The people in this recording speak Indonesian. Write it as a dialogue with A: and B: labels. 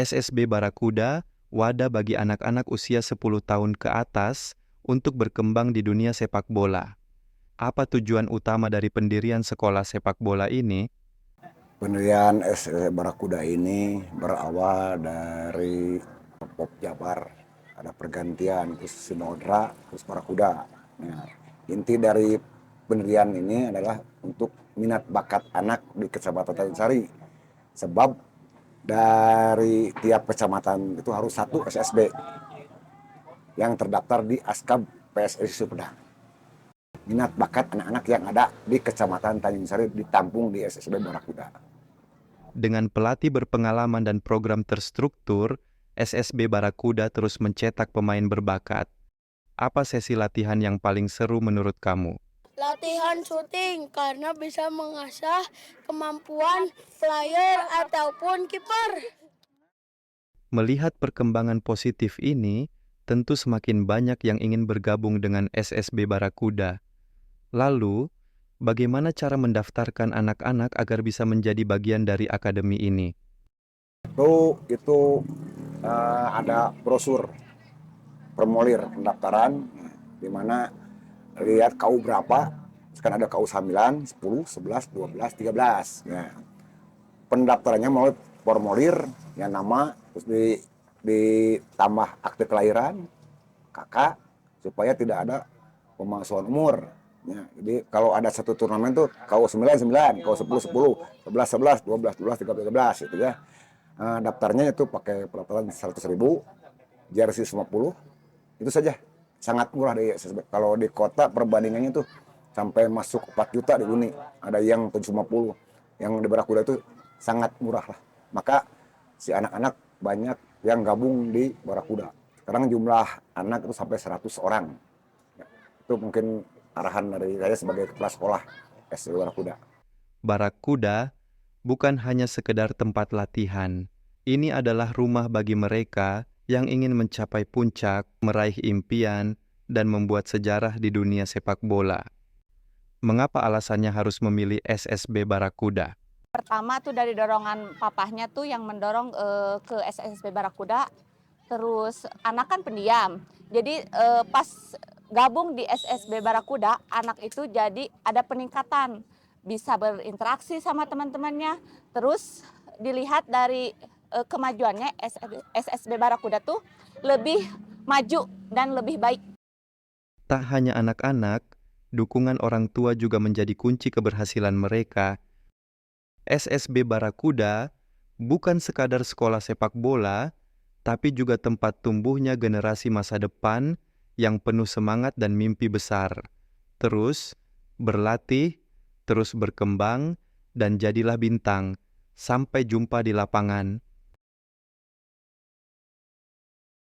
A: SSB Barakuda, wadah bagi anak-anak usia 10 tahun ke atas untuk berkembang di dunia sepak bola. Apa tujuan utama dari pendirian sekolah sepak bola ini?
B: Pendirian SSB Barakuda ini berawal dari Pop Jabar, ada pergantian terus Sinodra, terus Barakuda. Nah, inti dari pendirian ini adalah untuk minat bakat anak di Kecamatan Tanjung Sari. Sebab dari tiap kecamatan itu harus satu SSB yang terdaftar di Askab PSSI Sumedang. Minat bakat anak-anak yang ada di Kecamatan Tanjung Sari ditampung di SSB Barakuda.
A: Dengan pelatih berpengalaman dan program terstruktur, SSB Barakuda terus mencetak pemain berbakat. Apa sesi latihan yang paling seru menurut kamu?
C: Latihan syuting karena bisa mengasah kemampuan player ataupun kiper.
A: Melihat perkembangan positif ini, tentu semakin banyak yang ingin bergabung dengan SSB Barakuda. Lalu, bagaimana cara mendaftarkan anak-anak agar bisa menjadi bagian dari akademi ini?
B: Itu ada brosur formulir pendaftaran di mana lihat KU berapa, sekarang ada KU 9, 10, 11, 12, 13. Nah, pendaftarannya melalui formulir yang nama terus ditambah akte kelahiran kakak supaya tidak ada pemalsuan umur. Ya, jadi kalau ada satu turnamen tuh KU 9 9, KU 10 10, 11 11, 12 12, 13 13 gitu ya. Daftarnya itu pakai pendaftaran 100.000, jersey 50, itu saja. Sangat murah deh. Kalau di kota perbandingannya tuh sampai masuk 4 juta di Uni. Ada yang 750. Yang di Barakuda itu sangat murah lah. Maka si anak-anak banyak yang gabung di Barakuda. Sekarang jumlah anak itu sampai 100 orang. Itu mungkin arahan dari saya sebagai kepala sekolah SD Barakuda.
A: Barakuda bukan hanya sekedar tempat latihan. Ini adalah rumah bagi mereka yang ingin mencapai puncak, meraih impian, dan membuat sejarah di dunia sepak bola. Mengapa alasannya harus memilih SSB Barakuda?
D: Pertama tuh dari dorongan papahnya tuh yang mendorong ke SSB Barakuda. Terus anak kan pendiam. Jadi pas gabung di SSB Barakuda, anak itu jadi ada peningkatan. Bisa berinteraksi sama teman-temannya. Terus dilihat dari kemajuannya SSB Barakuda tuh lebih maju dan lebih baik.
A: Tak hanya anak-anak, dukungan orang tua juga menjadi kunci keberhasilan mereka. SSB Barakuda bukan sekadar sekolah sepak bola, tapi juga tempat tumbuhnya generasi masa depan yang penuh semangat dan mimpi besar. Terus berlatih, terus berkembang, dan jadilah bintang. Sampai jumpa di lapangan.